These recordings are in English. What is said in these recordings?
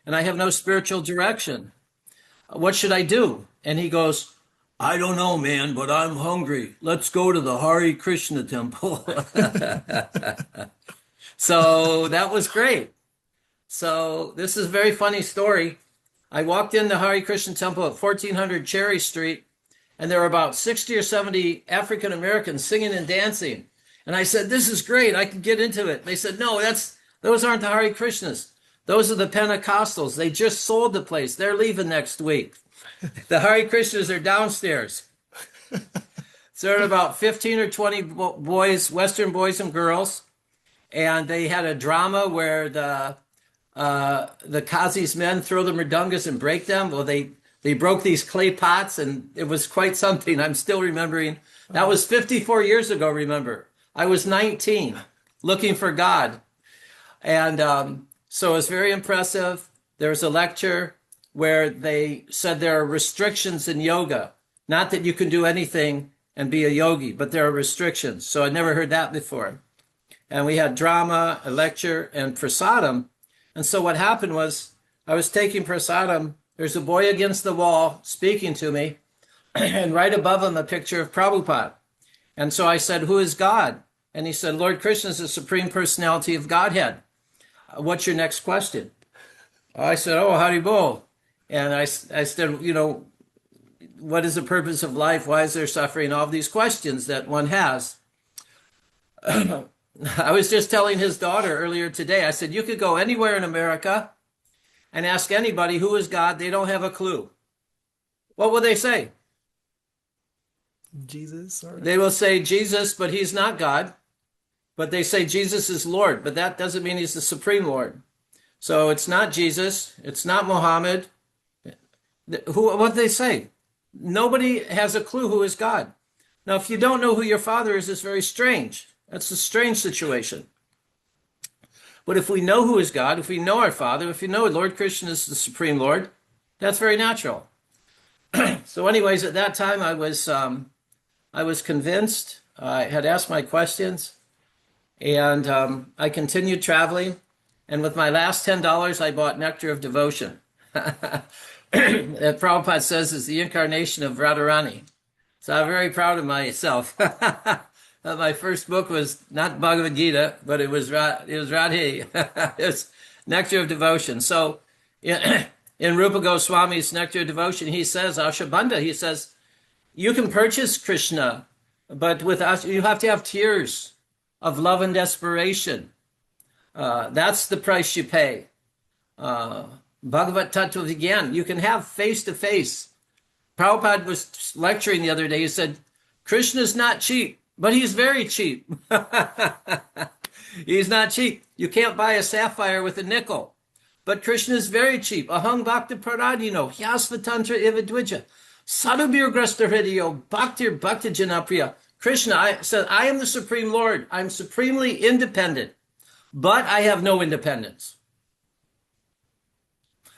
and I have no spiritual direction. What should I do? And he goes, I don't know, man, but I'm hungry. Let's go to the Hare Krishna temple. So that was great. So this is a very funny story. I walked in the Hare Krishna temple at 1400 Cherry Street, and there were about 60 or 70 African Americans singing and dancing. And I said, this is great. I can get into it. They said, no, those aren't the Hare Krishnas. Those are the Pentecostals. They just sold the place. They're leaving next week. The Hare Krishnas are downstairs. So there are about 15 or 20 boys, Western boys and girls. And they had a drama where the Kazi's men throw the mridungas and break them. Well, they broke these clay pots, and it was quite something. I'm still remembering. That was 54 years ago, remember. I was 19, looking for God. And so it was very impressive. There was a lecture where they said there are restrictions in yoga. Not that you can do anything and be a yogi, but there are restrictions. So I'd never heard that before. And we had drama, a lecture, and prasadam. And so what happened was I was taking prasadam. There's a boy against the wall speaking to me, and right above him a picture of Prabhupada. And so I said, who is God? And he said, Lord Krishna is the Supreme Personality of Godhead. What's your next question? I said, oh, Haribol. And I said, what is the purpose of life? Why is there suffering? All these questions that one has. I was just telling his daughter earlier today, I said, you could go anywhere in America and ask anybody who is God. They don't have a clue. What will they say? Jesus? Or... They will say Jesus, but he's not God. But they say Jesus is Lord, but that doesn't mean he's the Supreme Lord. So it's not Jesus. It's not Muhammad. What do they say? Nobody has a clue who is God. Now, if you don't know who your father is, it's very strange. That's a strange situation. But if we know who is God, if we know our Father, if we know Lord Krishna is the Supreme Lord, that's very natural. So anyways, at that time, I was convinced. I had asked my questions, and I continued traveling. And with my last $10, I bought Nectar of Devotion. That Prabhupada says is the incarnation of Radharani. So I'm very proud of myself. My first book was not Bhagavad Gita, but it was Radhe. It's Nectar of Devotion. So in Rupa Goswami's Nectar of Devotion, he says, Ashabandha, he says, you can purchase Krishna, but with us, you have to have tears of love and desperation. That's the price you pay. Bhagavat Tattva Vigyan, you can have face-to-face. Prabhupada was lecturing the other day. He said, Krishna's not cheap. But he's very cheap. He's not cheap. You can't buy a sapphire with a nickel. But Krishna is very cheap. Aham bhakta paradino, hyasvatantra ivadvija, sadhubir grasta hridiyo, bhaktir bhakta janapriya. Krishna said, I am the Supreme Lord. I'm supremely independent, but I have no independence.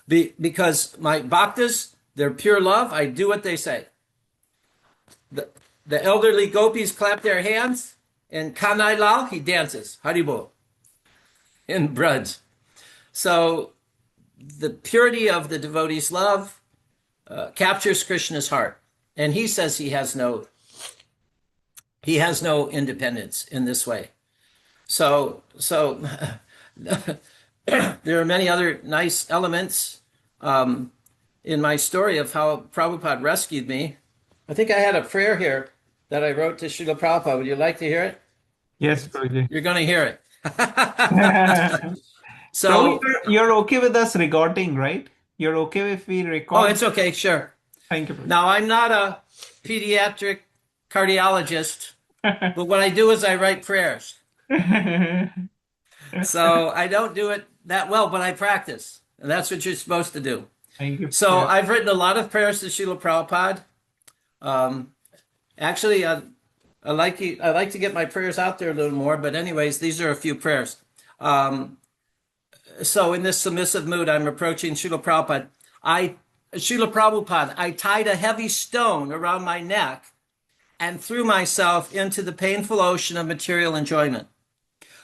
Because my bhaktas, they're pure love. I do what they say. The elderly gopis clap their hands, and Kanai Lal, he dances, Haribol, in Braj. So the purity of the devotee's love captures Krishna's heart. And he says he has no independence in this way. So there are many other nice elements in my story of how Prabhupada rescued me. I think I had a prayer here that I wrote to Srila Prabhupada. Would you like to hear it? Yes, Prabhuji. You're going to hear it. So you're okay with us recording, right? You're okay if we record? Oh, it's okay, sure. Thank you, Prabhuji. Now, I'm not a pediatric cardiologist, but what I do is I write prayers. So I don't do it that well, but I practice. And that's what you're supposed to do. Thank you. So Yeah. I've written a lot of prayers to Srila Prabhupada. Actually, I like to get my prayers out there a little more, but anyways, these are a few prayers. So in this submissive mood, I'm approaching Srila Prabhupada. Srila Prabhupada, I tied a heavy stone around my neck and threw myself into the painful ocean of material enjoyment.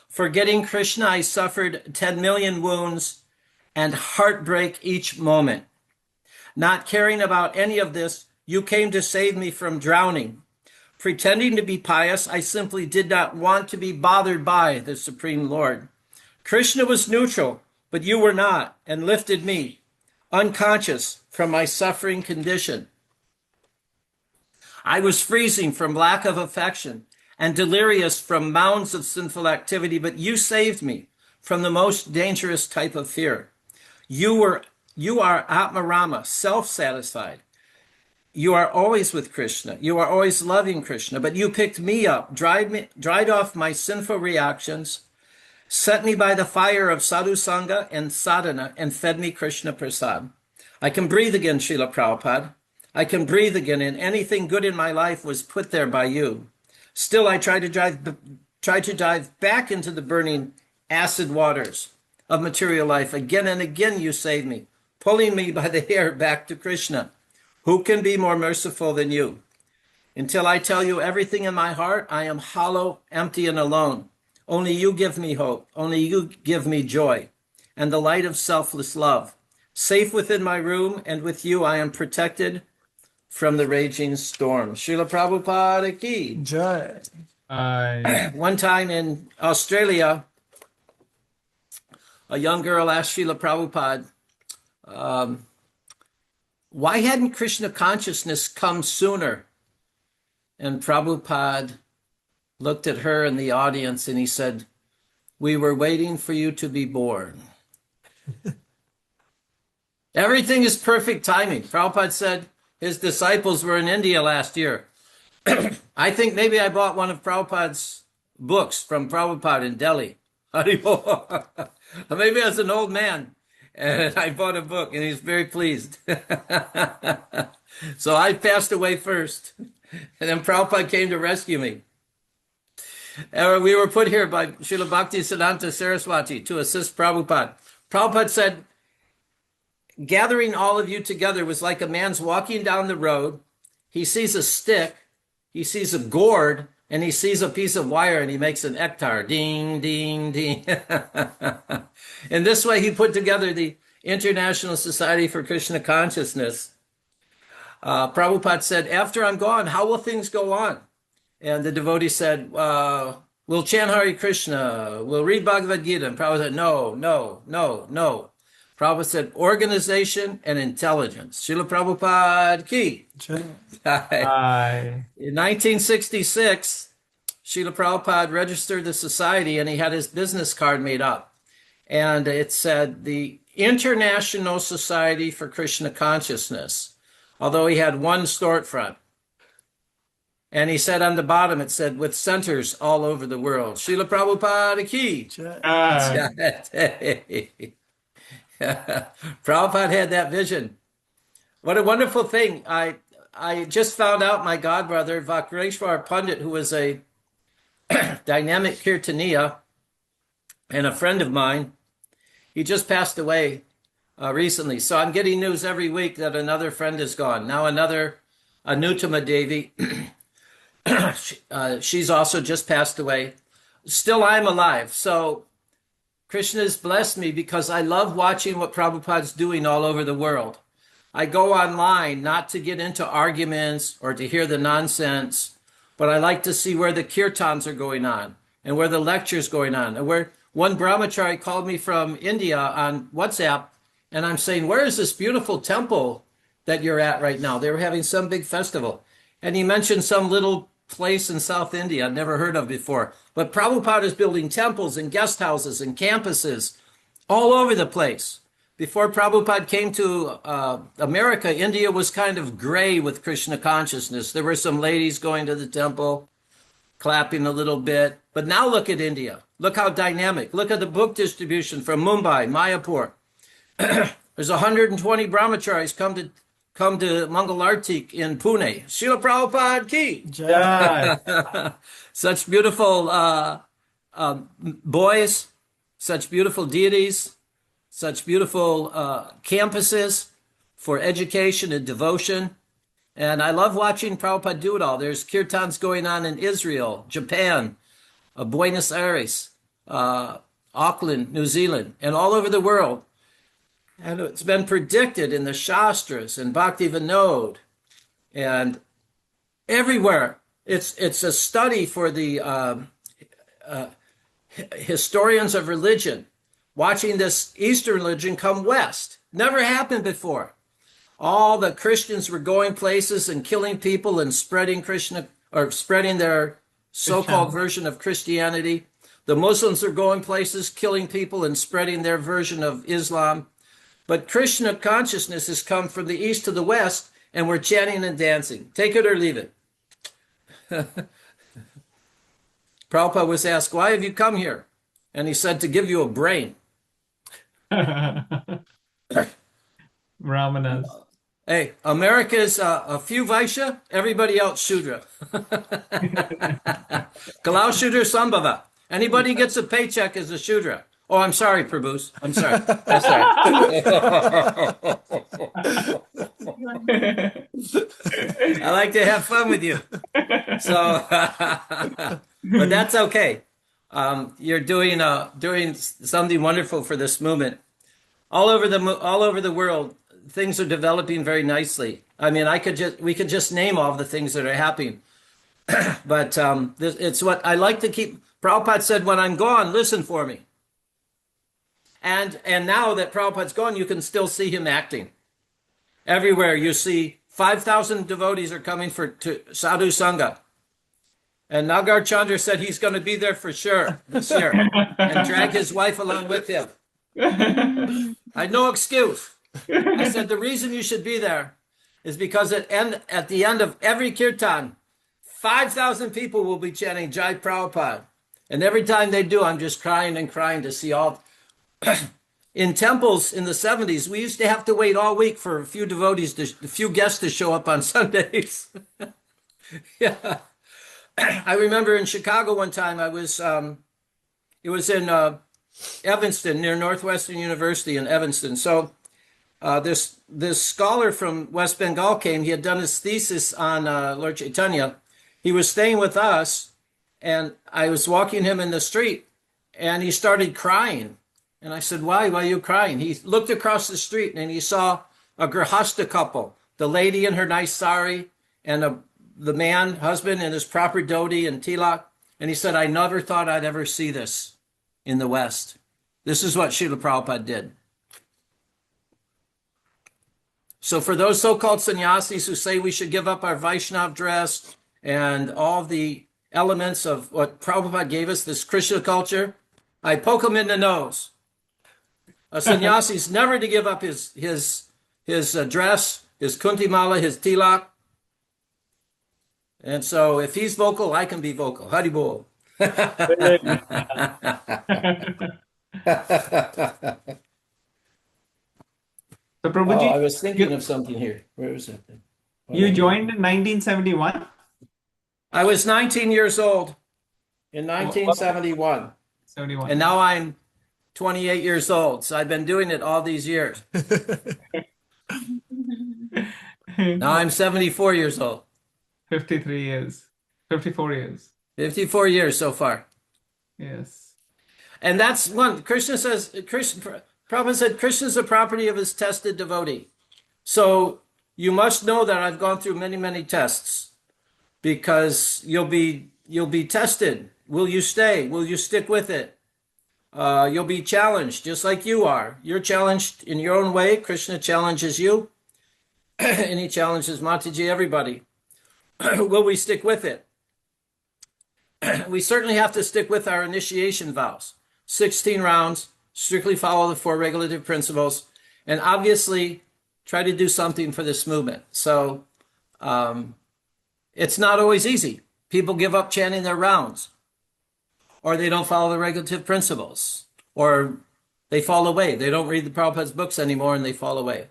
Forgetting Krishna, I suffered 10 million wounds and heartbreak each moment. Not caring about any of this, you came to save me from drowning. Pretending to be pious, I simply did not want to be bothered by the Supreme Lord. Krishna was neutral, but you were not, and lifted me, unconscious, from my suffering condition. I was freezing from lack of affection and delirious from mounds of sinful activity, but you saved me from the most dangerous type of fear. You are Atmarama, self-satisfied. You are always with Krishna. You are always loving Krishna, but you picked me up, dried off my sinful reactions, set me by the fire of sadhu sangha and sadhana, and fed me Krishna prasad. I can breathe again, Srila Prabhupada. I can breathe again, and anything good in my life was put there by you. Still, I try to dive back into the burning acid waters of material life. Again and again you save me, pulling me by the hair back to Krishna. Who can be more merciful than you? Until I tell you everything in my heart, I am hollow, empty, and alone. Only you give me hope. Only you give me joy and the light of selfless love. Safe within my room, and with you I am protected from the raging storm. Srila Prabhupada ki Jai. One time in Australia, a young girl asked Srila Prabhupada, why hadn't Krishna consciousness come sooner? And Prabhupada looked at her in the audience and he said, we were waiting for you to be born. Everything is perfect timing. Prabhupada said his disciples were in India last year. I think maybe I bought one of Prabhupada's books from Prabhupada in Delhi. Maybe as an old man, and I bought a book, and he's very pleased. So I passed away first, and then Prabhupada came to rescue me. We were put here by Srila Bhaktisiddhanta Saraswati to assist Prabhupada. Prabhupada said, gathering all of you together was like a man's walking down the road. He sees a stick, he sees a gourd, and he sees a piece of wire, and he makes an ektar. Ding, ding, ding. In this way, he put together the International Society for Krishna Consciousness. Prabhupada said, after I'm gone, how will things go on? And the devotee said, we'll chant Hare Krishna, we'll read Bhagavad Gita. And Prabhupada said, no, no, no, no. Prabhupada said, organization and intelligence. Srila Prabhupada ki. In 1966, Srila Prabhupada registered the society and he had his business card made up. And it said the International Society for Krishna Consciousness, although he had one storefront. And he said on the bottom, it said, with centers all over the world. Srila Prabhupada ki. Prabhupada had that vision. What a wonderful thing. I just found out my godbrother, Vakreshwar Pandit, who was a dynamic kirtaniya and a friend of mine, he just passed away recently. So I'm getting news every week that another friend is gone. Now another, Anutama Devi, she's also just passed away. Still, I'm alive. So Krishna has blessed me because I love watching what Prabhupada's doing all over the world. I go online not to get into arguments or to hear the nonsense, but I like to see where the kirtans are going on and where the lectures going on. And where one brahmachari called me from India on WhatsApp, and I'm saying, where is this beautiful temple that you're at right now? They were having some big festival. And he mentioned some little place in South India I've never heard of before. But Prabhupada is building temples and guest houses and campuses all over the place. Before Prabhupada came to America, India was kind of gray with Krishna consciousness. There were some ladies going to the temple, clapping a little bit. But now look at India. Look how dynamic. Look at the book distribution from Mumbai, Mayapur. There's 120 brahmacharis come to Mangalartik in Pune. Srila Prabhupada ki. Jai. Such beautiful boys, such beautiful deities, such beautiful campuses for education and devotion. And I love watching Prabhupada do it all. There's kirtans going on in Israel, Japan, Buenos Aires, Auckland, New Zealand, and all over the world. And it's been predicted in the Shastras and Bhakti Vinod and everywhere. It's a study for the historians of religion, watching this Eastern religion come west. Never happened before. All the Christians were going places and killing people and spreading Krishna or spreading their so-called version of Christianity. The Muslims are going places, killing people and spreading their version of Islam. But Krishna consciousness has come from the east to the west, and we're chanting and dancing. Take it or leave it. Prabhupada was asked, why have you come here? And he said, to give you a brain. Brahmanas. Hey, America's a few Vaishya, everybody else Shudra. Kalau Shudra Sambhava. Anybody gets a paycheck is a Shudra. Oh, I'm sorry, Prabhus. I'm sorry. I'm sorry. I like to have fun with you. So, but that's okay. You're doing something wonderful for this movement. All over the world, things are developing very nicely. I mean, we could just name all the things that are happening. But it's what I like to keep. Prabhupada said, when I'm gone, listen for me. And now that Prabhupada's gone, you can still see him acting. Everywhere you see 5,000 devotees are coming to Sadhu Sangha. And Nagar Chandra said he's going to be there for sure this year and drag his wife along with him. I had no excuse. I said, the reason you should be there is because at the end of every kirtan, 5,000 people will be chanting Jai Prabhupada. And every time they do, I'm just crying and crying to see all. In temples in the 70s, we used to have to wait all week for a few guests to show up on Sundays. Yeah. I remember in Chicago one time, it was in Evanston, near Northwestern University in Evanston. So this scholar from West Bengal came. He had done his thesis on Lord Chaitanya. He was staying with us, and I was walking him in the street, and he started crying. And I said, why are you crying? He looked across the street, and he saw a grihasta couple, the lady in her nice sari, and the man, husband, in his proper dhoti and tilak. And he said, I never thought I'd ever see this in the West. This is what Srila Prabhupada did. So for those so-called sannyasis who say we should give up our Vaishnav dress and all the elements of what Prabhupada gave us, this Krishna culture, I poke him in the nose. A sannyasi is never to give up his dress, his kuntimala, his tilak. And so if he's vocal, I can be vocal. Haribol. So Prabhuji, I was thinking of something here. Where was it? You joined in 1971? I was 19 years old in 1971. 71. And now I'm 28 years old. So I've been doing it all these years. Now I'm 74 years old. 53 years. 54 years. 54 years so far. Yes. And that's one. Prabhupada said, Krishna is the property of his tested devotee. So you must know that I've gone through many, many tests because you'll be tested. Will you stay? Will you stick with it? You'll be challenged just like you are. You're challenged in your own way. Krishna challenges you and he challenges Mataji, everybody. Will we stick with it? We certainly have to stick with our initiation vows. 16 rounds, strictly follow the 4 regulative principles, and obviously try to do something for this movement. So it's not always easy. People give up chanting their rounds, or they don't follow the regulative principles, or they fall away. They don't read the Prabhupada's books anymore and they fall away.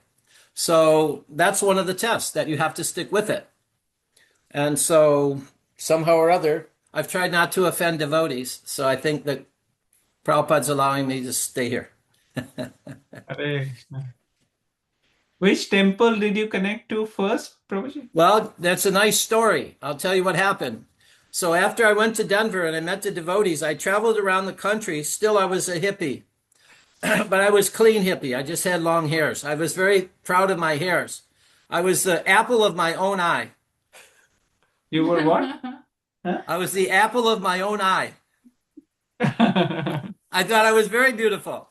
So that's one of the tests, that you have to stick with it. And so somehow or other, I've tried not to offend devotees. So I think that Prabhupada's allowing me to stay here. Which temple did you connect to first, Prabhuji? Well, that's a nice story. I'll tell you what happened. So after I went to Denver and I met the devotees, I traveled around the country. Still, I was a hippie. but I was clean hippie. I just had long hairs. I was very proud of my hairs. I was the apple of my own eye. You were what? Huh? I was the apple of my own eye. I thought I was very beautiful.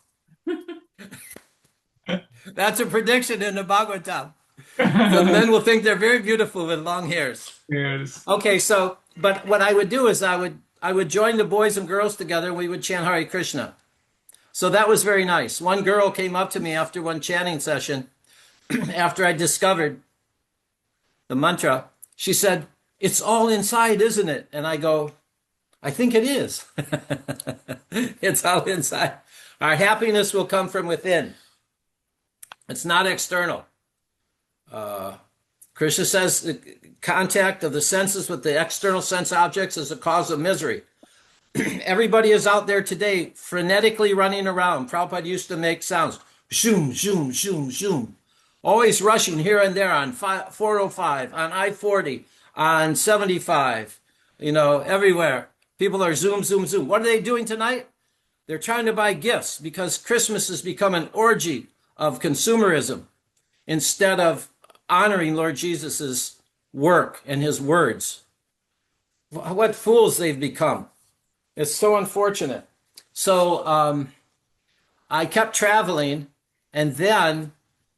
That's a prediction in the Bhagavatam. The men will think they're very beautiful with long hairs. Yes. Okay, so but what I would do is I would join the boys and girls together and we would chant Hare Krishna. So that was very nice. One girl came up to me after one chanting session, after I discovered the mantra. She said, "It's all inside, isn't it?" And I go, "I think it is." It's all inside. Our happiness will come from within. It's not external. Krishna says the contact of the senses with the external sense objects is a cause of misery. Everybody is out there today frenetically running around. Prabhupada used to make sounds. Zoom, zoom, zoom, zoom. Always rushing here and there on 405, on I-40, on 75, everywhere. People are zoom, zoom, zoom. What are they doing tonight? They're trying to buy gifts because Christmas has become an orgy of consumerism instead of honoring Lord Jesus's work and his words. What fools they've become. It's so unfortunate. So I kept traveling, and then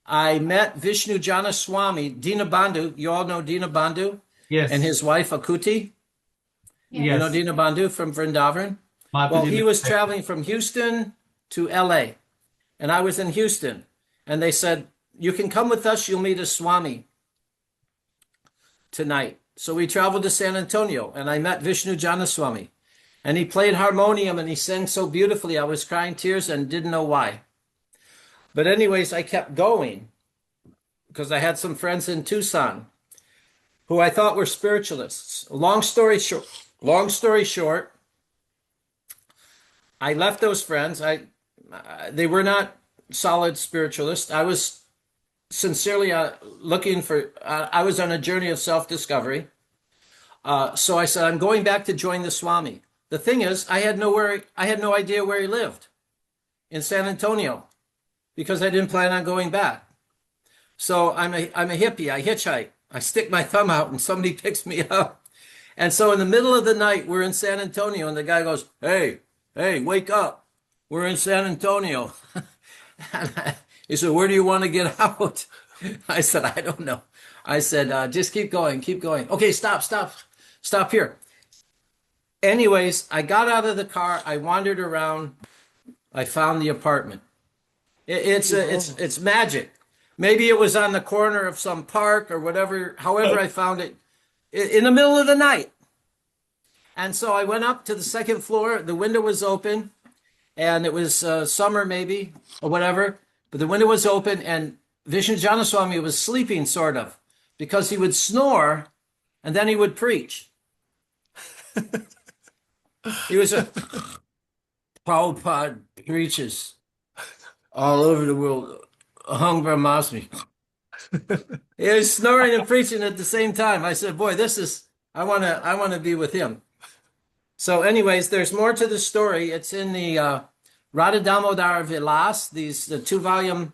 I met Vishnu Jana Swami, Dinabandhu. You all know Dinabandhu? Yes. And his wife Akuti. You know Yes. Dinabandhu from Vrindavan? Well, Mataji he was Lakshmi. traveling from Houston to LA, and I was in Houston. And they said, "You can come with us, you'll meet a Swami tonight." So we traveled to San Antonio, and I met Vishnu Jana Swami. And he played harmonium and he sang so beautifully. I was crying tears and didn't know why. But anyways, I kept going because I had some friends in Tucson who I thought were spiritualists. Long story short, I left those friends. They were not solid spiritualists. I was sincerely looking for. I was on a journey of self-discovery. So I said, I'm going back to join the Swami. The thing is, I had no idea where he lived in San Antonio because I didn't plan on going back. So I'm a hippie. I hitchhike. I stick my thumb out and somebody picks me up. And so in the middle of the night, we're in San Antonio and the guy goes, hey, wake up. We're in San Antonio. He said, where do you want to get out? I said, I don't know. I said, just keep going, keep going. Okay, stop here. Anyways, I got out of the car. I wandered around. I found the apartment. It's magic. Maybe it was on the corner of some park or whatever. However, I found it in the middle of the night. And so I went up to the second floor. The window was open, and it was summer maybe or whatever. But the window was open, and Vishnu Janaswami was sleeping, sort of, because he would snore, and then he would preach. He was Prabhupada preaches all over the world. Aham Brahmasmi. He was snoring and preaching at the same time. I said, boy, I want to be with him. So anyways, there's more to the story. It's in the Radha Damodar Vilas, the 2-volume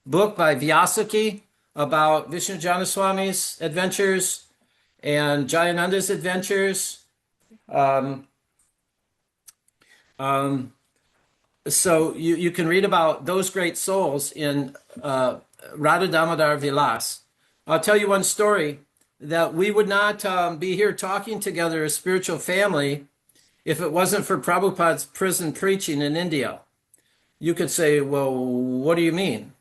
book by Vyasaki about Vishnu Janaswami's adventures and Jayananda's adventures. So you can read about those great souls in Radha Damodar Vilas. I'll tell you one story that we would not be here talking together as spiritual family if it wasn't for Prabhupada's prison preaching in India. You could say, well, what do you mean?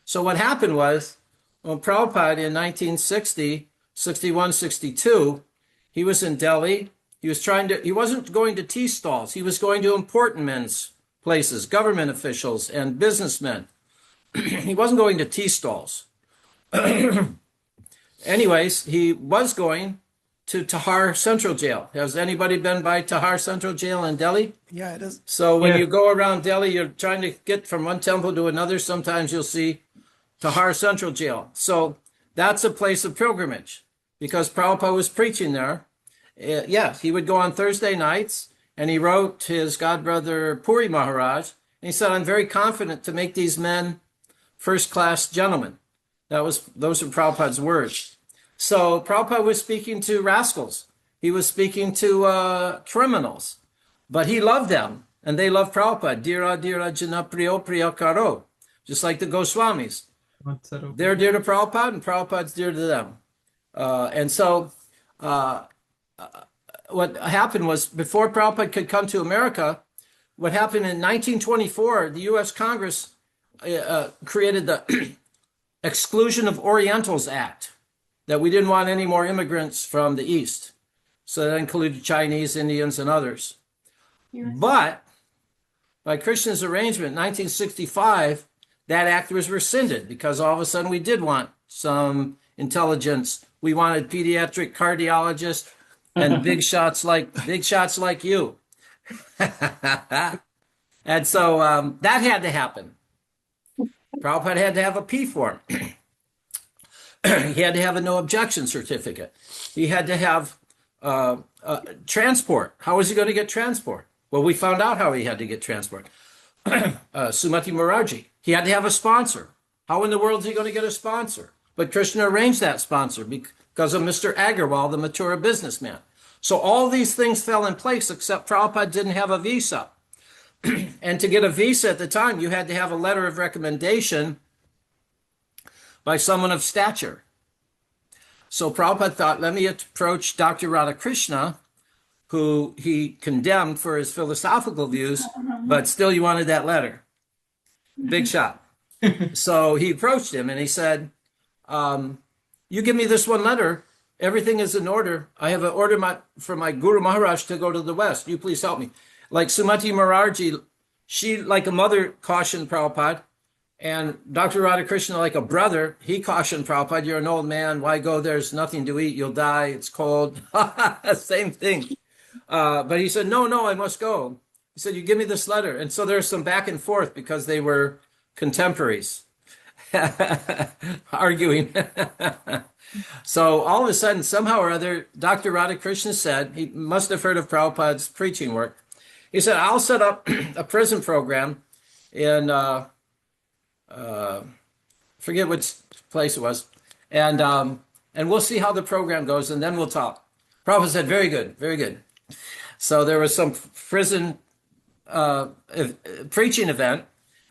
So what happened was, when Prabhupada in 1960, 61, 62, he was in Delhi. He wasn't going to tea stalls. He was going to important men's places, government officials and businessmen. He wasn't going to tea stalls. Anyways, he was going to Tahar Central Jail. Has anybody been by Tahar Central Jail in Delhi? Yeah, it is. So when Yeah. you go around Delhi, you're trying to get from one temple to another. Sometimes you'll see Tahar Central Jail. So that's a place of pilgrimage because Prabhupada was preaching there. Yes, he would go on Thursday nights, and he wrote his godbrother Puri Maharaj, And he said, I'm very confident to make these men first-class gentlemen. Those are Prabhupada's words. So Prabhupada was speaking to rascals. He was speaking to criminals, but he loved them, and they loved Prabhupada. Dira dira jana priyo priya karo, just like the Goswamis. They're dear to Prabhupada, and Prabhupada's dear to them. And so what happened was, before Prabhupada could come to America, what happened in 1924, the U.S. Congress created the Exclusion of Orientals Act, that we didn't want any more immigrants from the East. So that included Chinese, Indians, and others. But by Krishna's arrangement in 1965, that act was rescinded because all of a sudden we did want some intelligence. We wanted pediatric cardiologists and big shots like you. And so that had to happen. Prabhupada had to have a P form. He had to have a no objection certificate. He had to have transport. How was he going to get transport? Well, we found out how he had to get transport. Sumati Maraji. He had to have a sponsor. How in the world is he going to get a sponsor? But Krishna arranged that sponsor because of Mr. Agarwal, the Mathura businessman. So all these things fell in place, except Prabhupada didn't have a visa. And to get a visa at the time, you had to have a letter of recommendation by someone of stature. So Prabhupada thought, let me approach Dr. Radhakrishna, who he condemned for his philosophical views, but still you wanted that letter. Big shot. So he approached him and he said, you give me this one letter, everything is in order. I have an order for my Guru Maharaj to go to the West. You please help me. Like Sumati Maraji, she, like a mother, cautioned Prabhupada. And Dr. Radhakrishna, like a brother, he cautioned Prabhupada, you're an old man, why go? There's nothing to eat, you'll die, it's cold. Same thing. But he said, no, I must go. He said, you give me this letter. And so there's some back and forth because they were contemporaries arguing. So all of a sudden, somehow or other, Dr. Radhakrishna said, he must have heard of Prabhupada's preaching work. He said, I'll set up a prison program in, forget which place it was, and we'll see how the program goes, and then we'll talk. Prabhupada said, very good, very good. So there was some prison preaching event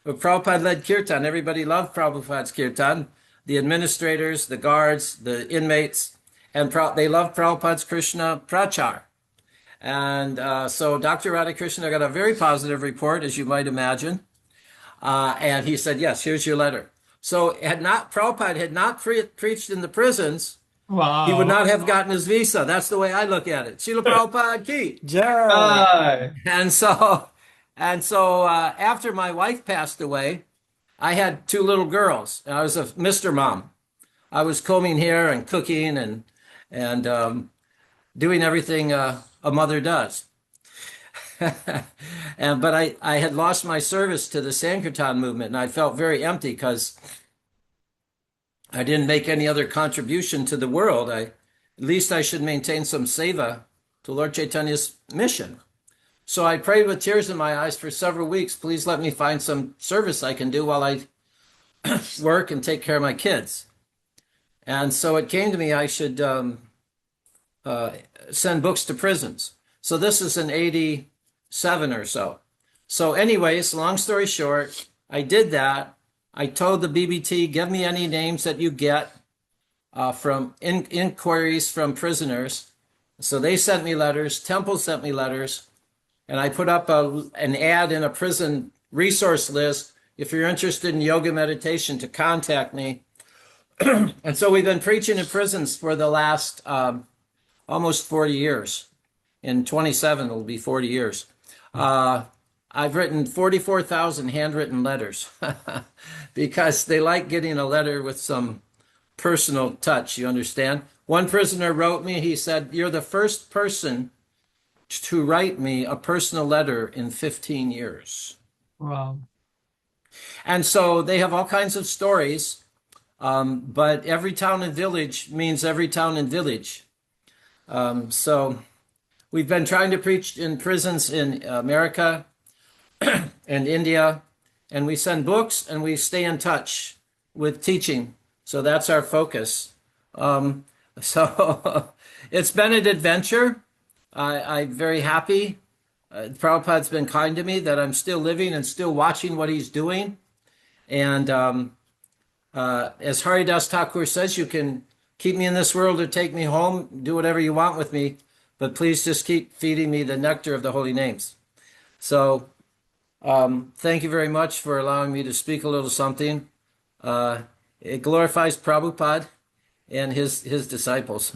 where Prabhupada led kirtan. Everybody loved Prabhupada's kirtan, the administrators, the guards, the inmates, and they loved Prabhupada's Krishna prachar. And so Dr. Radhakrishna got a very positive report, as you might imagine. And he said, yes, here's your letter. So Prabhupada had not preached in the prisons, Wow. he would not have gotten his visa. That's the way I look at it. Srila Prabhupada ki. Jai. And so after my wife passed away, I had two little girls. I was a Mr. Mom. I was combing hair and cooking and doing everything a mother does. But I had lost my service to the Sankirtan movement, and I felt very empty because I didn't make any other contribution to the world. At least I should maintain some seva to Lord Chaitanya's mission. So I prayed with tears in my eyes for several weeks. Please let me find some service I can do while I work and take care of my kids. And so it came to me I should send books to prisons. So this is in 87 or so. So anyways, long story short, I did that. I told the BBT, give me any names that you get from inquiries from prisoners. So they sent me letters, Temple sent me letters, and I put up an ad in a prison resource list. If you're interested in yoga meditation, to contact me. And so we've been preaching in prisons for the last almost 40 years. In 27, it'll be 40 years. I've written 44,000 handwritten letters because they like getting a letter with some personal touch, you understand? One prisoner wrote me, he said, you're the first person to write me a personal letter in 15 years. Wow. And so they have all kinds of stories, but every town and village means every town and village. So we've been trying to preach in prisons in America, and India, and we send books and we stay in touch with teaching. So that's our focus. So it's been an adventure. I'm very happy. Prabhupada's been kind to me that I'm still living and still watching what he's doing. And as Haridas Thakur says, you can keep me in this world or take me home, do whatever you want with me, but please just keep feeding me the nectar of the holy names. So thank you very much for allowing me to speak a little something. It glorifies Prabhupada and his disciples.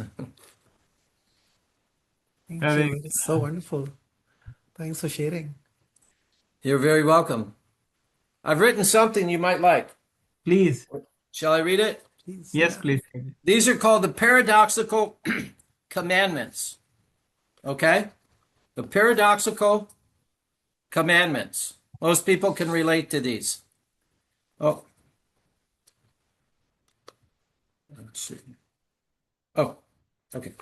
Thank I you. think, It's so wonderful. Thanks for sharing. You're very welcome. I've written something you might like. please. Shall I read it? Please, Yes, yeah. please. These are called the paradoxical commandments. Okay? The paradoxical commandments. Most people can relate to these. Oh. Let's see. Oh, okay.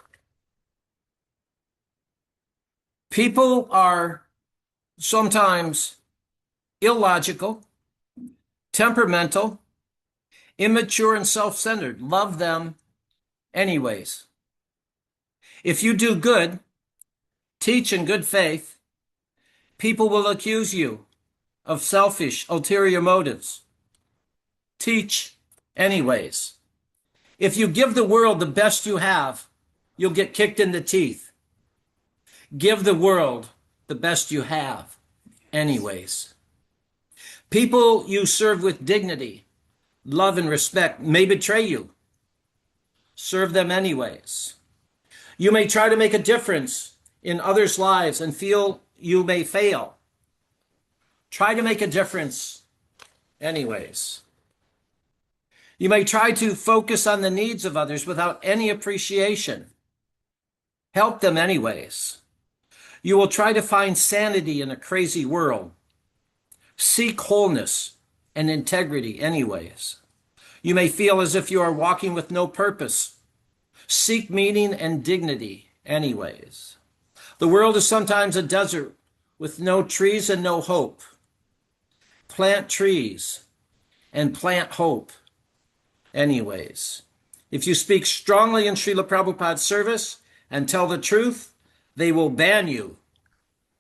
People are sometimes illogical, temperamental, immature, and self-centered. Love them anyways. If you do good, teach in good faith, people will accuse you of selfish, ulterior motives. Teach anyways. If you give the world the best you have, you'll get kicked in the teeth. Give the world the best you have anyways. People you serve with dignity, love, and respect may betray you. Serve them anyways. You may try to make a difference in others' lives and feel you may fail. Try to make a difference anyways. You may try to focus on the needs of others without any appreciation. Help them anyways. You will try to find sanity in a crazy world. Seek wholeness and integrity anyways. You may feel as if you are walking with no purpose. Seek meaning and dignity anyways. The world is sometimes a desert with no trees and no hope. Plant trees and plant hope anyways. If you speak strongly in Srila Prabhupada's service and tell the truth, they will ban you.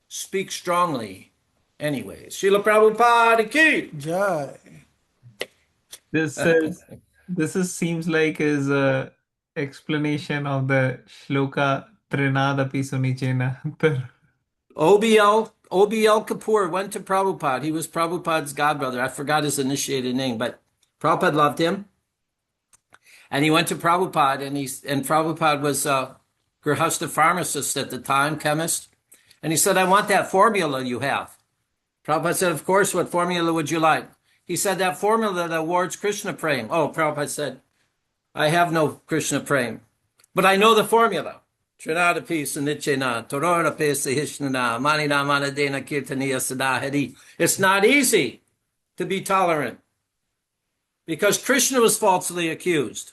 Speak strongly anyways. Srila Prabhupada ki. Jai. This seems like his explanation of the shloka Trinadapi Sunichena. OBL Kapoor went to Prabhupada. He was Prabhupada's godbrother. I forgot his initiated name, but Prabhupada loved him. And he went to Prabhupada, and Prabhupada was a Grihastha pharmacist at the time, chemist. And he said, I want that formula you have. Prabhupada said, of course, what formula would you like? He said, that formula that awards Krishna Prem. Oh, Prabhupada said, I have no Krishna Prem, but I know the formula. Trinadapi Sunichena, Tororapi Sahishnana, Manina Manadena Kirtaniya Sadahari. It's not easy to be tolerant because Krishna was falsely accused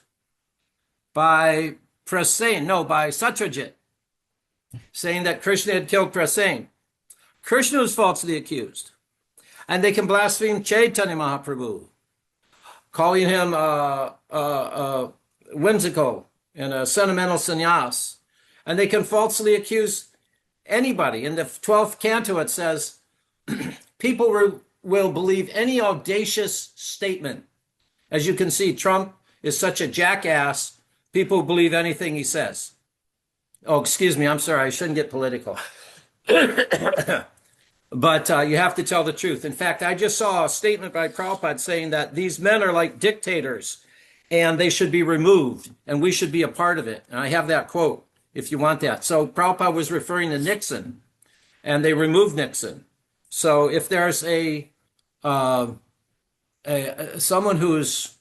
by Satyajit, saying that Krishna had killed Prasen. Krishna was falsely accused. And they can blaspheme Chaitanya Mahaprabhu, calling him whimsical and a sentimental sannyas. And they can falsely accuse anybody. In the 12th canto, it says, people will believe any audacious statement. As you can see, Trump is such a jackass, people believe anything he says. Oh, excuse me, I'm sorry, I shouldn't get political. But you have to tell the truth. In fact, I just saw a statement by Prabhupada saying that these men are like dictators and they should be removed and we should be a part of it. And I have that quote if you want that. So Prabhupada was referring to Nixon and they removed Nixon. So if there's someone who's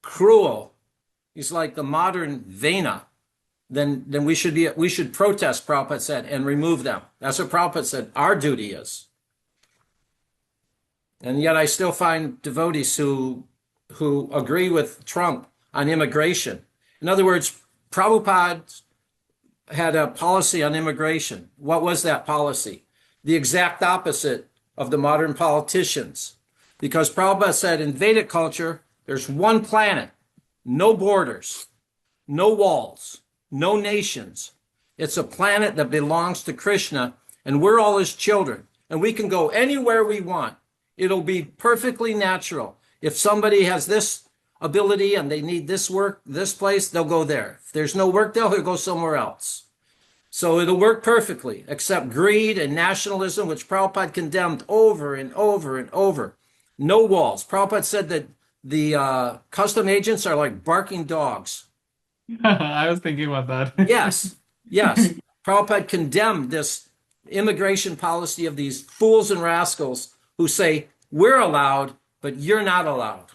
cruel, he's like the modern Vena, then we should protest, Prabhupada said, and remove them. That's what Prabhupada said our duty is. And yet I still find devotees who agree with Trump on immigration. In other words, Prabhupada had a policy on immigration. What was that policy? The exact opposite of the modern politicians. Because Prabhupada said in Vedic culture, there's one planet, no borders, no walls, no nations. It's a planet that belongs to Krishna, and we're all his children, and we can go anywhere we want. It'll be perfectly natural. If somebody has this ability and they need this work, this place, they'll go there. If there's no work, they'll go somewhere else. So it'll work perfectly, except greed and nationalism, which Prabhupada condemned over and over and over. No walls. Prabhupada said that the custom agents are like barking dogs. I was thinking about that. Yes, yes. Prabhupada condemned this immigration policy of these fools and rascals who say, we're allowed, but you're not allowed.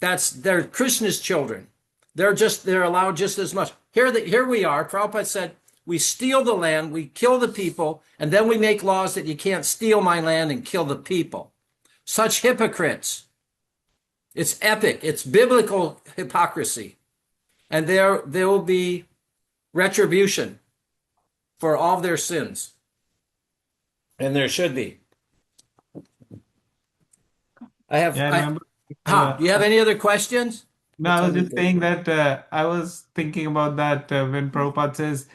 They're Krishna's children. They're allowed just as much. Here we are. Prabhupada said, we steal the land, we kill the people, and then we make laws that you can't steal my land and kill the people. Such hypocrites. It's epic. It's biblical hypocrisy. And there will be retribution for all of their sins. And there should be. I remember. Do you have any other questions? No, I was just saying that I was thinking about that when Prabhupada says,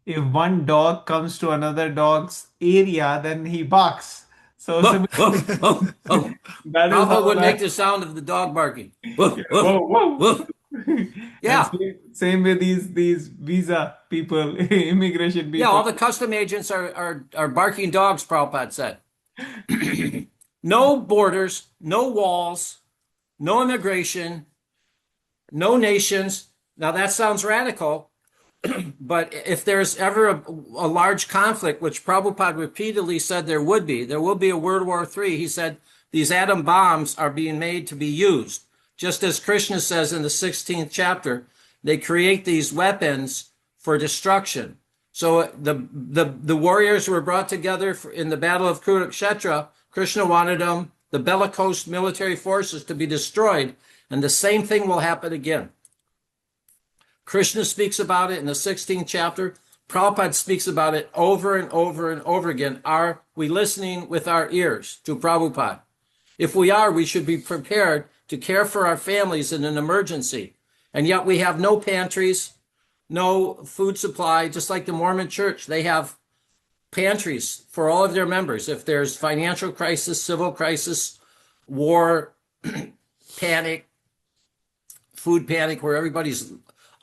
if one dog comes to another dog's area, then he barks. So Whoa, whoa, whoa, whoa. that is Prabhupada how would make that. the sound of the dog barking. Whoa, whoa, Whoa, whoa. whoa. And Yeah. same with these visa people, immigration Yeah, all people. the custom agents are barking dogs, Prabhupada said. No borders, no walls, no immigration, no nations. Now that sounds radical, but if there's ever a large conflict, which Prabhupada repeatedly said there will be a World War III. He said these atom bombs are being made to be used. Just as Krishna says in the 16th chapter, they create these weapons for destruction. So the warriors were brought together in the Battle of Kurukshetra. Krishna wanted them, the bellicose military forces, to be destroyed, and the same thing will happen again. Krishna speaks about it in the 16th chapter. Prabhupada speaks about it over and over and over again. Are we listening with our ears to Prabhupada? If we are, we should be prepared to care for our families in an emergency. And yet we have no pantries, no food supply, just like the Mormon Church. They have pantries for all of their members. If there's financial crisis, civil crisis, war, panic, food panic, where everybody's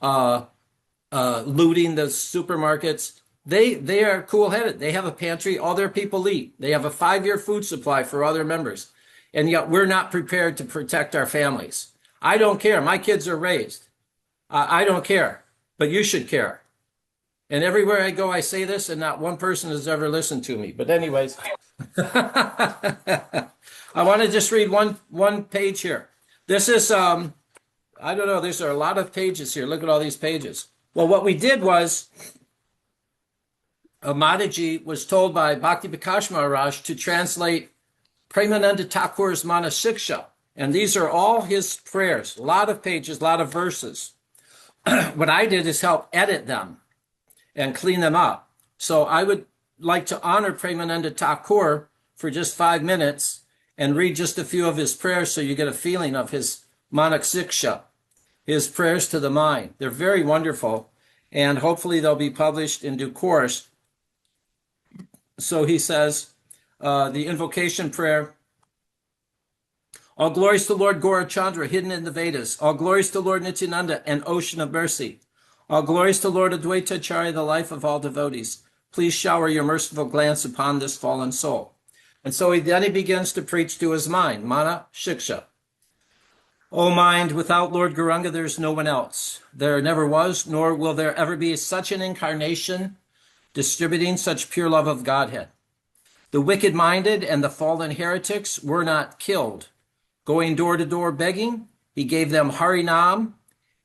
looting the supermarkets, they are cool-headed. They have a pantry. All their people eat. They have a 5-year food supply for all their members. And yet we're not prepared to protect our families. I don't care. My kids are raised. I don't care. But you should care. And everywhere I go, I say this, and not one person has ever listened to me. But anyways, I want to just read one page here. This is, I don't know, there's a lot of pages here. Look at all these pages. Well, what we did was, Mataji was told by Bhakti Prakash Maharaj to translate Premananda Thakur's Manasiksha. And these are all his prayers. A lot of pages, a lot of verses. What I did is help edit them and clean them up. So I would like to honor Premananda Thakur for just 5 minutes and read just a few of his prayers so you get a feeling of his Manasiksha, his prayers to the mind. They're very wonderful, and hopefully they'll be published in due course. So he says, the invocation prayer, all glories to Lord Gaurachandra, hidden in the Vedas. All glories to Lord Nityananda, an ocean of mercy. All glories to Lord Advaita Acharya, the life of all devotees. Please shower your merciful glance upon this fallen soul. And so then he begins to preach to his mind, Mana Shiksha. O mind, without Lord Gauranga, there's no one else. There never was, nor will there ever be such an incarnation distributing such pure love of Godhead. The wicked-minded and the fallen heretics were not killed. Going door to door begging, he gave them Harinam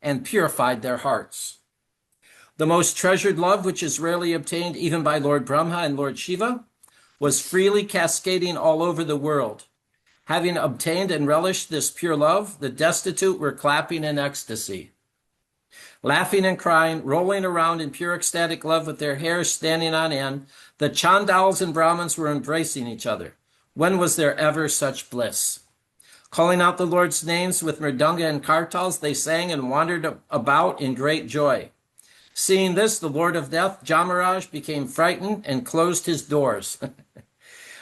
and purified their hearts. The most treasured love, which is rarely obtained even by Lord Brahma and Lord Shiva, was freely cascading all over the world. Having obtained and relished this pure love, the destitute were clapping in ecstasy. Laughing and crying, rolling around in pure ecstatic love with their hair standing on end, the Chandals and Brahmins were embracing each other. When was there ever such bliss? Calling out the Lord's names with mridanga and kartals, they sang and wandered about in great joy. Seeing this, the Lord of Death, Jamaraj, became frightened and closed his doors.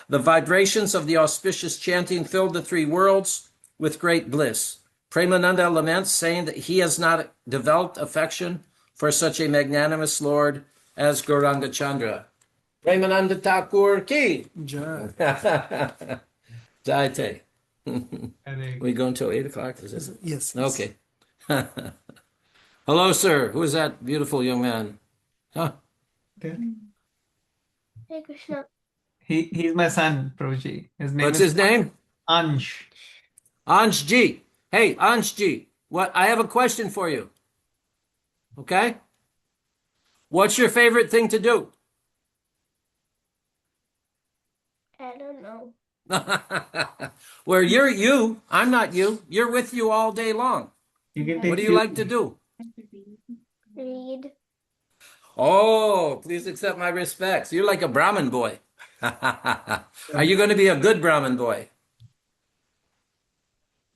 The vibrations of the auspicious chanting filled the three worlds with great bliss. Premananda laments, saying that he has not developed affection for such a magnanimous Lord as Gauranga Chandra. Premananda Thakur ki. Jai. Jayate. Correct. We go until 8 o'clock, is it? Yes. Okay. Hello, sir. Who is that beautiful young man? Huh? Okay. Hey Krishna. He's my son, Prabhuji. His name What's is his name? Ansh. Anshji. Hey, Anshji. What? I have a question for you. Okay? What's your favorite thing to do? I don't know. Where you're you, I'm not you. You're with you all day long. You can What take do you like to do? Read. Oh, please accept my respects. You're like a Brahmin boy. Are you going to be a good Brahmin boy?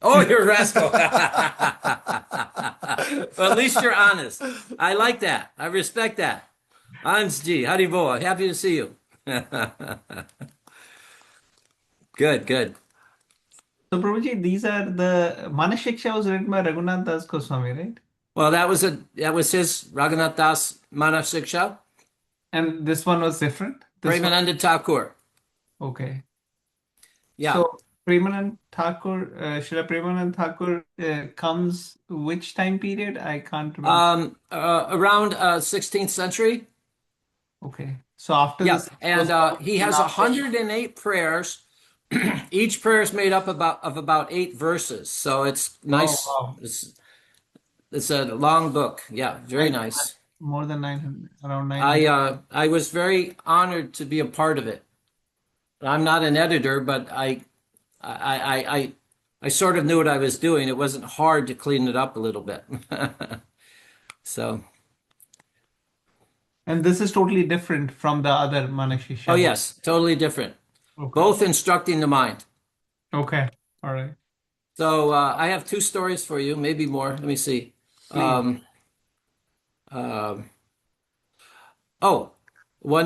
Oh, you're a rascal. Well, at least you're honest. I like that. I respect that. Anshji, Haribo, happy to see you. Good, good. So, Prabhuji, these are the Manashiksha was written by Raghunath Das Goswami, right? Well, that was his Raghunath Das Manasiksha, And this one was different. This one, Premananda Thakur. okay. Yeah. So, Premanand Thakur, Srila Premanand Thakur comes which time period? I can't remember. Around 16th century. Okay. So after Yeah, this, and he has 108 prayers. Each prayer is made up of about 8 verses, so it's nice. wow. It's a long book. Yeah, very nice. More than 900, around 900. I was very honored to be a part of it. I'm not an editor, but I sort of knew what I was doing. It wasn't hard to clean it up a little bit. So, And this is totally different from the other Manashiksha. oh yes, totally different. Okay. Both instructing the mind. Okay. All right. So I have 2 stories for you, maybe more. Let me see. One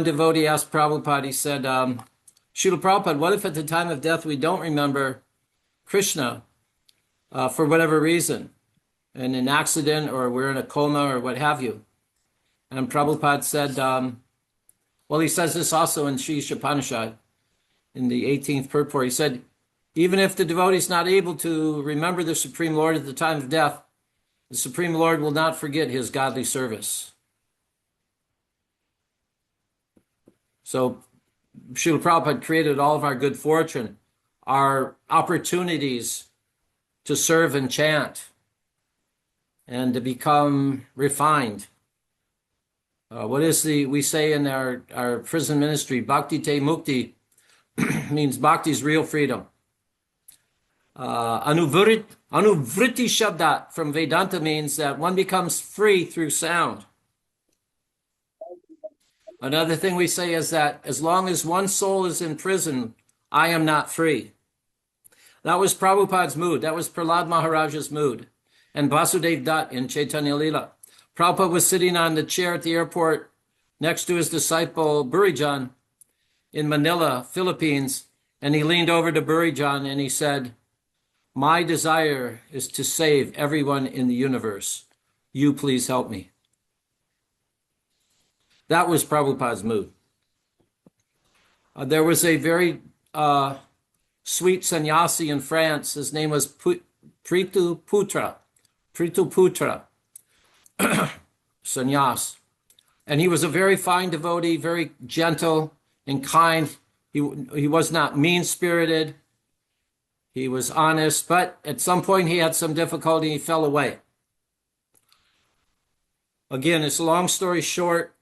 devotee asked Prabhupada, he said, Srila Prabhupada, what if at the time of death we don't remember Krishna for whatever reason, in an accident or we're in a coma or what have you? And Prabhupada said, well, he says this also in Sri Shapanishad, in the 18th purport. He said, even if the devotee is not able to remember the Supreme Lord at the time of death, the Supreme Lord will not forget his godly service. So Srila Prabhupada created all of our good fortune, our opportunities to serve and chant and to become refined. We say in our prison ministry, Bhakti Te Mukti, means bhakti's real freedom. Anuvriti Shabda from Vedanta means that one becomes free through sound. Another thing we say is that as long as one soul is in prison, I am not free. That was Prabhupada's mood. That was Prahlad Maharaja's mood. And Vasudev Dutt in Chaitanya Lila. Prabhupada was sitting on the chair at the airport next to his disciple Burijan in Manila, Philippines, and he leaned over to Burijan and he said, my desire is to save everyone in the universe. You please help me. That was Prabhupada's mood. There was a very sweet sannyasi in France. His name was Pritu Putra. Sannyas. And he was a very fine devotee, very gentle and kind. He was not mean-spirited. He was honest, but at some point he had some difficulty. He fell away. Again, it's a long story short.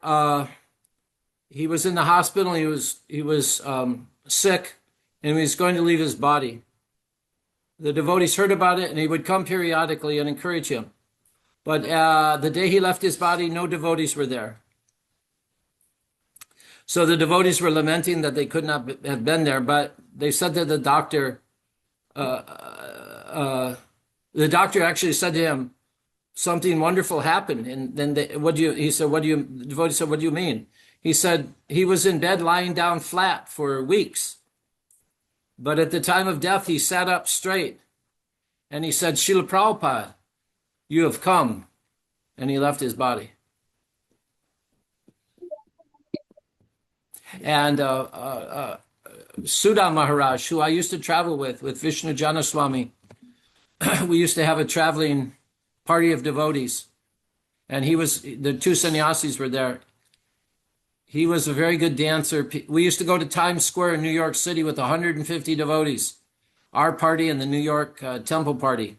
He was in the hospital. He was sick, and he was going to leave his body. The devotees heard about it, and he would come periodically and encourage him. But the day he left his body, no devotees were there. So the devotees were lamenting that they could not have been there, but they said to the doctor, the doctor actually said to him, something wonderful happened. And then he said, the devotee said, what do you mean? He said, he was in bed lying down flat for weeks. But at the time of death, he sat up straight. And he said, Srila Prabhupada, you have come. And he left his body. And Sudha Maharaj, who I used to travel with Vishnu Janaswami, we used to have a traveling party of devotees. And the two sannyasis were there. He was a very good dancer. We used to go to Times Square in New York City with 150 devotees, our party and the New York Temple party.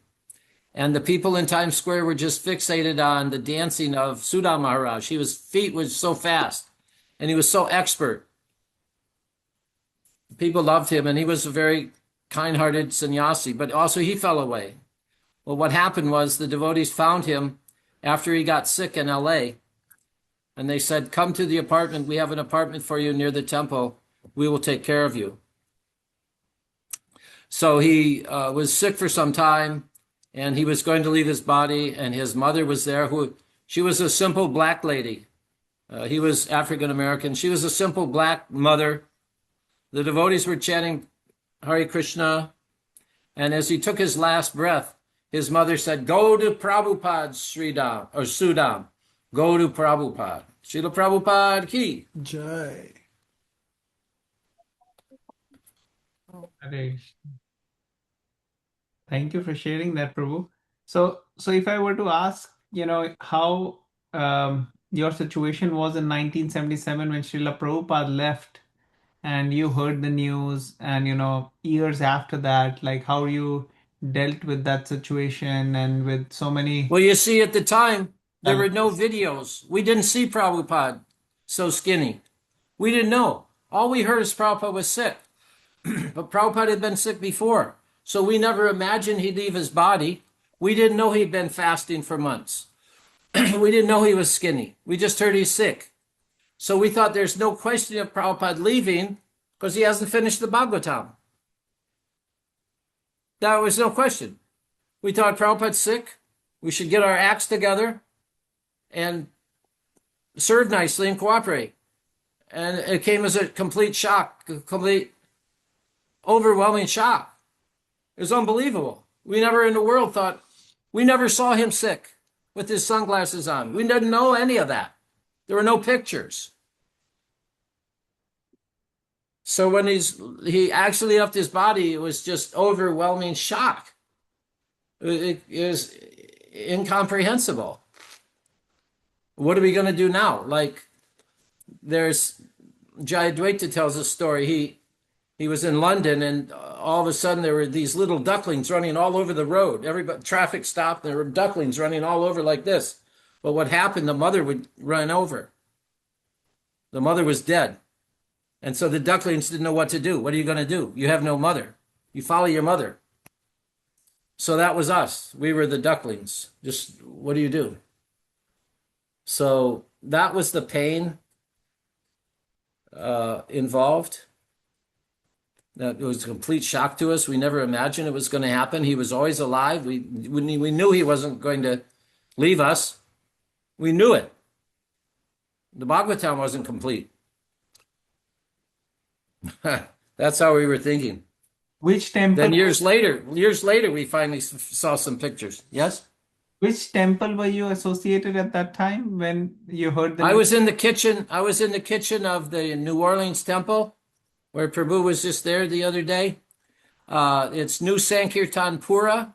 And the people in Times Square were just fixated on the dancing of Sudha Maharaj. His feet was so fast and he was so expert. People loved him, and he was a very kind-hearted sannyasi, but also he fell away. Well, what happened was the devotees found him after he got sick in LA, and they said, come to the apartment. We have an apartment for you near the temple. We will take care of you. So he was sick for some time, and he was going to leave his body, and his mother was there. She was a simple black lady. He was African American. She was a simple black mother. The devotees were chanting Hare Krishna, and as he took his last breath, his mother said, go to Prabhupada, Sridam, or Sudam. Go to Prabhupada. Srila Prabhupada ki. Jai. Hare. Thank you for sharing that, Prabhu. So if I were to ask, how your situation was in 1977 when Srila Prabhupada left, and you heard the news, and years after that, like how you dealt with that situation and with so many. Well, you see, at the time, there were no videos. We didn't see Prabhupada so skinny. We didn't know. All we heard is Prabhupada was sick. But Prabhupada had been sick before. So we never imagined he'd leave his body. We didn't know he'd been fasting for months. We didn't know he was skinny. We just heard he's sick. So we thought there's no question of Prabhupada leaving because he hasn't finished the Bhagavatam. That was no question. We thought Prabhupada's sick. We should get our acts together and serve nicely and cooperate. And it came as a complete shock, a complete overwhelming shock. It was unbelievable. We never in the world thought, we never saw him sick with his sunglasses on. We didn't know any of that. There were no pictures. So when he actually left his body, it was just overwhelming shock. It is incomprehensible. What are we going to do now? Like, there's Jayadvaita tells a story. He was in London, and all of a sudden there were these little ducklings running all over the road. Traffic stopped, and there were ducklings running all over like this. But what happened? The mother would run over. The mother was dead. And so the ducklings didn't know what to do. What are you going to do? You have no mother. You follow your mother. So that was us. We were the ducklings. Just, what do you do? So that was the pain involved. That was a complete shock to us. We never imagined it was going to happen. He was always alive. We knew he wasn't going to leave us. We knew it. The Bhagavatam wasn't complete. That's how we were thinking. Which temple? Then years later, we finally saw some pictures. Yes? Which temple were you associated at that time when you heard the I was in the kitchen of the New Orleans temple, where Prabhu was just there the other day. It's New Sankirtan Pura,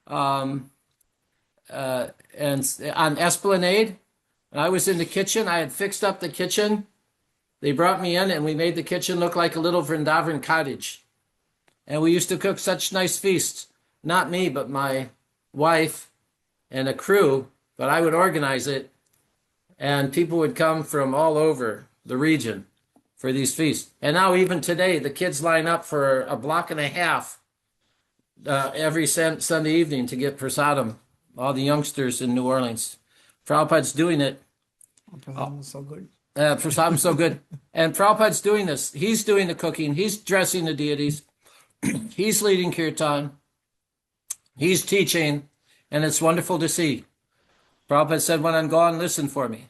and on Esplanade. I was in the kitchen. I had fixed up the kitchen. They brought me in, and we made the kitchen look like a little Vrindavan cottage. And we used to cook such nice feasts. Not me, but my wife and a crew. But I would organize it, and people would come from all over the region for these feasts. And now even today, the kids line up for a block and a half every Sunday evening to get prasadam all the youngsters in New Orleans. Prabhupada's doing it. Prabhu is so good. Prasadam's so good. And Prabhupada's doing this. He's doing the cooking. He's dressing the deities. He's leading kirtan. He's teaching. And it's wonderful to see. Prabhupada said, when I'm gone, listen for me.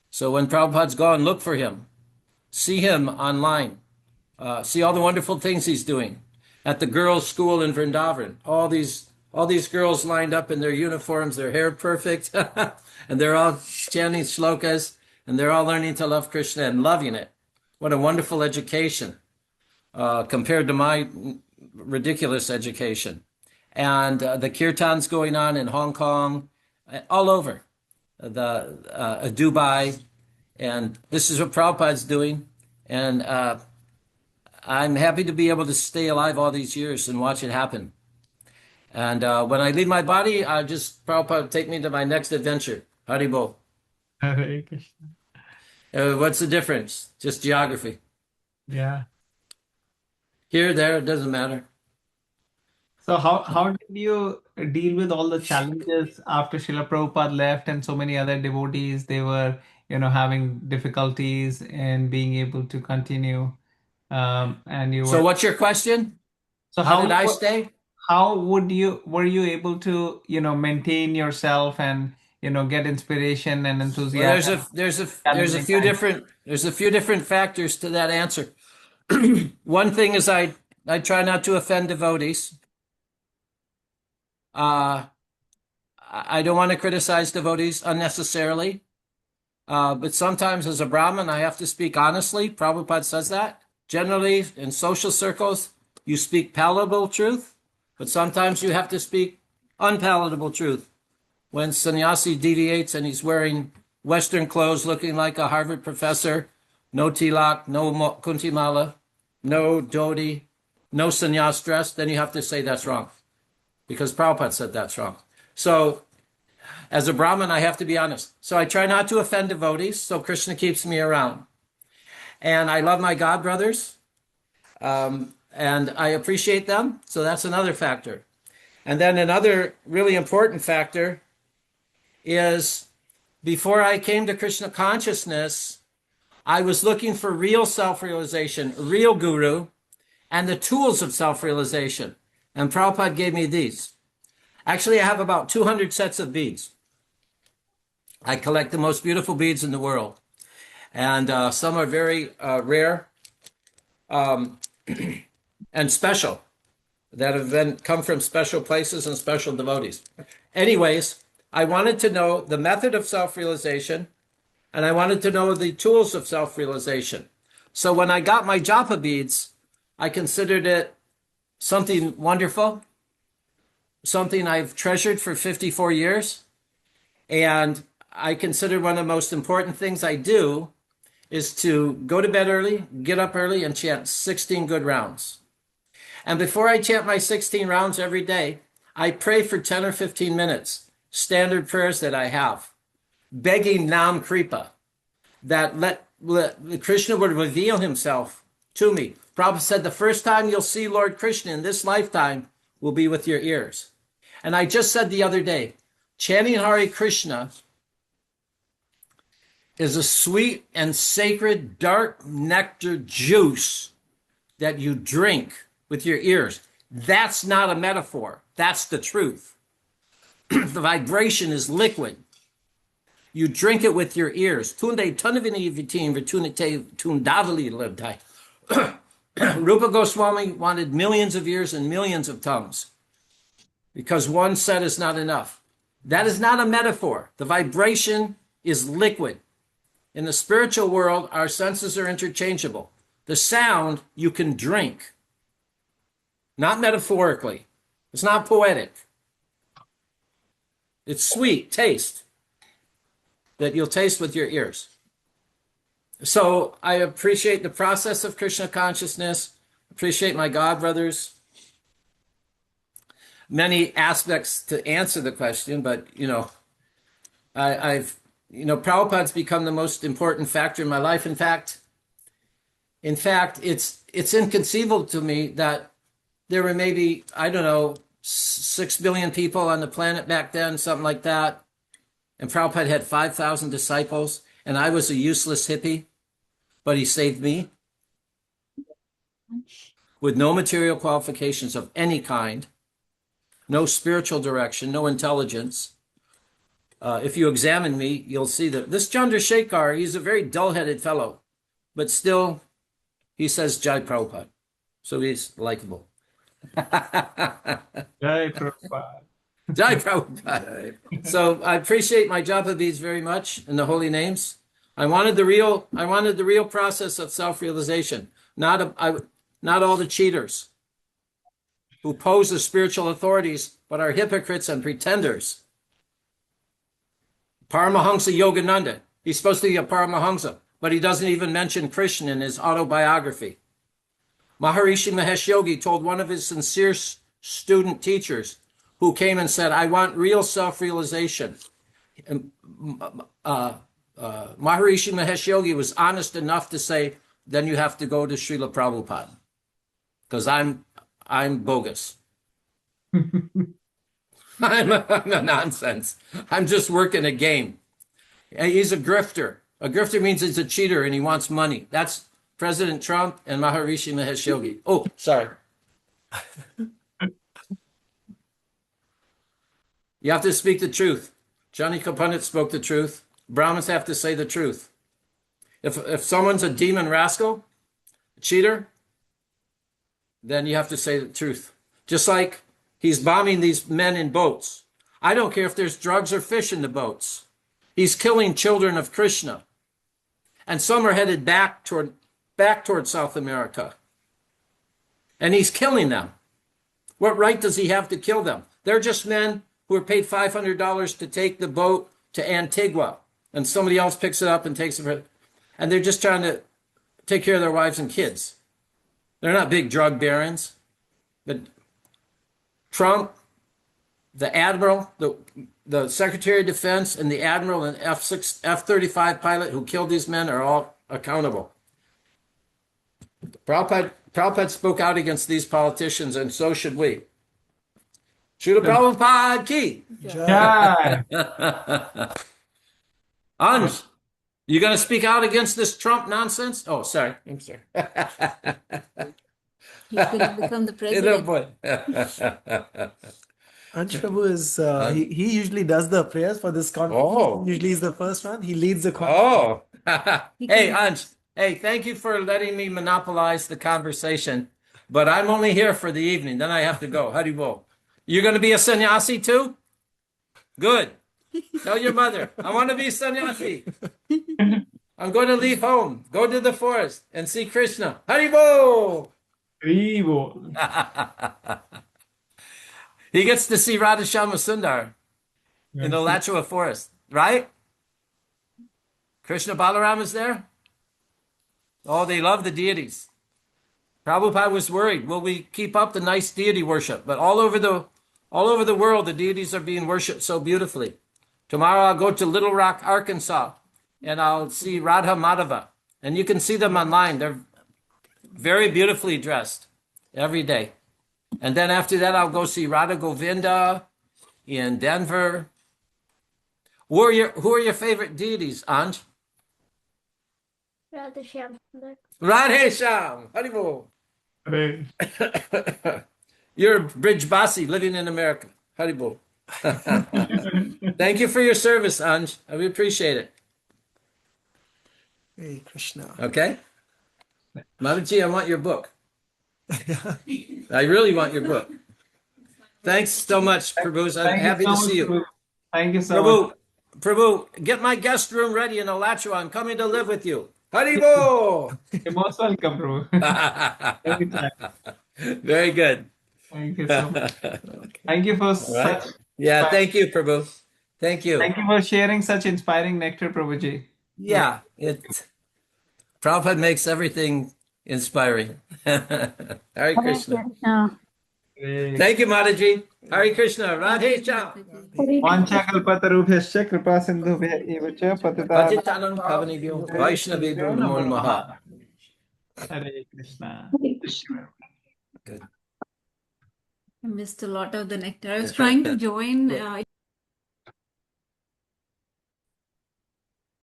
So when Prabhupada's gone, look for him. See him online. See all the wonderful things he's doing. At the girls' school in Vrindavan, all these girls lined up in their uniforms, their hair perfect, and they're all chanting shlokas, and they're all learning to love Krishna and loving it. What a wonderful education compared to my ridiculous education. And the kirtans going on in Hong Kong, all over, Dubai, and this is what Prabhupada's doing. And I'm happy to be able to stay alive all these years and watch it happen. And when I leave my body, I just Prabhupada take me to my next adventure. Haribol. Hare Krishna. What's the difference? Just geography. Yeah. Here, there, it doesn't matter. So how did you deal with all the challenges after Srila Prabhupada left and so many other devotees, they were, having difficulties in being able to continue. And you So were, what's your question? so How how did I stay? were you able to, maintain yourself and, get inspiration and Well, enthusiasm there's a challenging few times? different factors to that answer. One thing is I try not to offend devotees. I don't want to criticize devotees unnecessarily. But sometimes as a Brahmin, I have to speak honestly. Prabhupada says that. Generally, in social circles, you speak palatable truth, but sometimes you have to speak unpalatable truth. When sannyasi deviates and he's wearing Western clothes looking like a Harvard professor, no tilak, no kuntimala, no dhoti, no sannyas dress, then you have to say that's wrong because Prabhupada said that's wrong. So as a Brahmin, I have to be honest. So I try not to offend devotees, so Krishna keeps me around. And I love my God brothers, and I appreciate them, so that's another factor. And then another really important factor is before I came to Krishna consciousness, I was looking for real self-realization, real guru, and the tools of self-realization. And Prabhupada gave me these. Actually, I have about 200 sets of beads. I collect the most beautiful beads in the world. And some are very rare and special that have come from special places and special devotees. Anyways, I wanted to know the method of self-realization, and I wanted to know the tools of self-realization. So when I got my japa beads, I considered it something wonderful, something I've treasured for 54 years. And I consider one of the most important things I do is to go to bed early, get up early, and chant 16 good rounds. And before I chant my 16 rounds every day, I pray for 10 or 15 minutes, standard prayers that I have, begging Nam Kripa, that let Krishna would reveal himself to me. Prabhupada said the first time you'll see Lord Krishna in this lifetime will be with your ears. And I just said the other day, chanting Hare Krishna is a sweet and sacred dark nectar juice that you drink with your ears. That's not a metaphor. That's the truth. The vibration is liquid. You drink it with your ears. Tunde tunavini vitin vitunite tundavali livdai. Rupa Goswami wanted millions of ears and millions of tongues because one set is not enough. That is not a metaphor. The vibration is liquid. In the spiritual world, our senses are interchangeable. The sound you can drink, not metaphorically. It's not poetic. It's sweet taste that you'll taste with your ears. So I appreciate the process of Krishna consciousness, appreciate my God brothers. Many aspects to answer the question, but Prabhupada's become the most important factor in my life. In fact, it's inconceivable to me that there were maybe, 6 billion people on the planet back then, something like that. And Prabhupada had 5,000 disciples, and I was a useless hippie, but he saved me with no material qualifications of any kind, no spiritual direction, no intelligence. If you examine me, you'll see that this Chandrashekhar, he's a very dull-headed fellow, but still, he says Jai Prabhupada. So he's likable. Jai Prabhupada. Jai Prabhupada. So I appreciate my Japabis very much in the holy names. I wanted the real process of self-realization, not all the cheaters who pose as spiritual authorities but are hypocrites and pretenders. Paramahamsa Yogananda, he's supposed to be a Paramahamsa, but he doesn't even mention Krishna in his autobiography. Maharishi Mahesh Yogi told one of his sincere student teachers who came and said, I want real self-realization. Maharishi Mahesh Yogi was honest enough to say, then you have to go to Srila Prabhupada, because I'm bogus. I'm a nonsense. I'm just working a game. He's a grifter. A grifter means he's a cheater and he wants money. That's President Trump and Maharishi Mahesh Yogi. Oh, sorry. You have to speak the truth. Johnny Kapundit spoke the truth. Brahmins have to say the truth. If someone's a demon rascal, a cheater, then you have to say the truth. Just like he's bombing these men in boats. I don't care if there's drugs or fish in the boats. He's killing children of Krishna. And some are headed back toward South America. And he's killing them. What right does he have to kill them? They're just men who are paid $500 to take the boat to Antigua. And somebody else picks it up and takes it. And they're just trying to take care of their wives and kids. They're not big drug barons. But Trump, the admiral, the Secretary of Defense, and the admiral and F-35 pilot who killed these men are all accountable. Prabhupada spoke out against these politicians, and so should we. Srila Prabhupada ki. Jai. Anj, you going to speak out against this Trump nonsense? Oh, sorry. I'm sorry. He could become the president. Boy. Anj Prabhu is, he usually does the prayers for this conference. Oh. Usually he's the first one. He leads the conference. Oh. Hey, Anj. Hey, thank you for letting me monopolize the conversation. But I'm only here for the evening. Then I have to go. Haribol. You're going to be a sannyasi too? Good. Tell your mother, I want to be a sannyasi. I'm going to leave home, go to the forest, and see Krishna. Haribol! Haribol. He gets to see Radha Shama Sundar in the Lachua forest, right? Krishna Balaram is there? Oh, they love the deities. Prabhupada was worried, will we keep up the nice deity worship? But all over the world, the deities are being worshipped so beautifully. Tomorrow I'll go to Little Rock, Arkansas, and I'll see Radha Madhava. And you can see them online. They're very beautifully dressed every day. And then after that, I'll go see Radha Govinda in Denver. Who are your favorite deities, Anj? Radha Shyam. Radhe Sham. Haribol. Hey. You're Brijbasi living in America. Haribol. Thank you for your service, Anj. We appreciate it. Hey, Krishna. Okay? Mataji, I want your book. I really want your book. Thanks so much, Prabhu. I'm happy to see you. Thank you so much. Prabhu, get my guest room ready in Alachua. I'm coming to live with you. Haribo! You're most welcome, Prabhu. Anytime. Very good. Thank you so much. Thank you for such. Yeah, thank you, Prabhu. Thank you. Thank you for sharing such inspiring nectar, Prabhuji. Yeah, Prabhupada makes everything inspiring. Hare Krishna. Thank you, Mataji. Hare Krishna. Radhe Sham. Vanchakalpatarubhyascha kripa sindhubhya eva cha patita. Patitanam Pavanebhyo Vaishnavebhyo Namo Namaha. Hare Krishna. Good. I missed a lot of the nectar. I was trying to join.